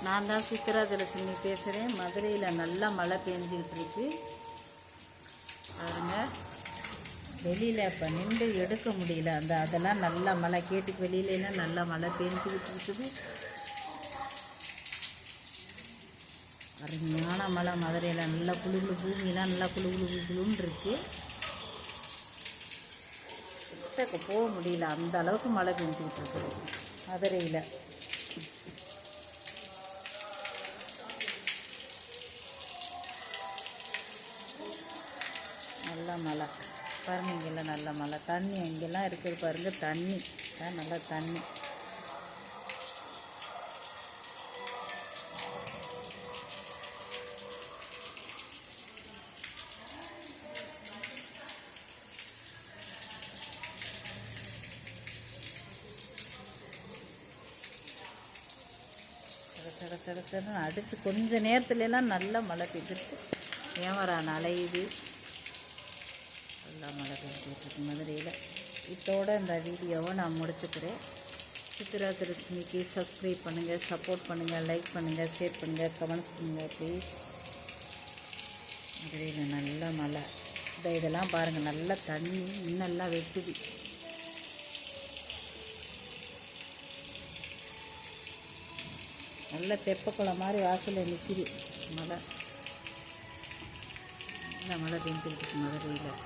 நான் தான் சித்ராஜலட்சுமி பேசுகிறேன். மதுரையில் நல்லா மழை பெஞ்சிக்கிட்டு இருக்கு பாருங்க. வெளியில் இப்போ நின்று எடுக்க முடியல. அதெல்லாம் நல்லா மழை கேட்டுக்கு வெளியிலலாம் நல்லா மழை பெஞ்சிக்கிட்டு இருக்குது. அருமையான மழை மதுரையில். நல்லா குளு குளு, பூமியெலாம் நல்லா குளு குளு குளுன்னு இருக்குது. கிட்டக்க போக முடியல, அந்த அளவுக்கு மழை பெஞ்சிக்கிட்டு இருக்குது மதுரையில். நல்லா மழை பாருங்கள். இங்கெல்லாம் நல்ல மழை. தண்ணி இங்கெல்லாம் இருக்குது பாருங்கள். தண்ணி தான் நல்லா தண்ணி. சட சட சடன்னு அடித்து கொஞ்சம் நேரத்துலலாம் நல்ல மழை பெஞ்சிருச்சு. கேமரா நலையுது. நல்லா மழை பெஞ்சிருக்கு மதுரையில். இதோட இந்த வீடியோவை நான் முடிச்சுக்கிறேன். சித்ராஜலட்சுமிக்கு சப்ஸ்கிரைப் பண்ணுங்கள், சப்போர்ட் பண்ணுங்கள், லைக் பண்ணுங்கள், ஷேர் பண்ணுங்கள், கமெண்ட்ஸ் பண்ணுங்கள் ப்ளீஸ். மதுரையில் நல்ல மழை. இதெல்லாம் பாருங்கள், நல்ல தண்ணி இன்னெல்லாம் வெட்டுது. நல்ல தெப்பக்குளம் மாதிரி வாசலில் நிற்கிது மழை. நல்ல மழை பெஞ்சிருக்கு மதுரையில்.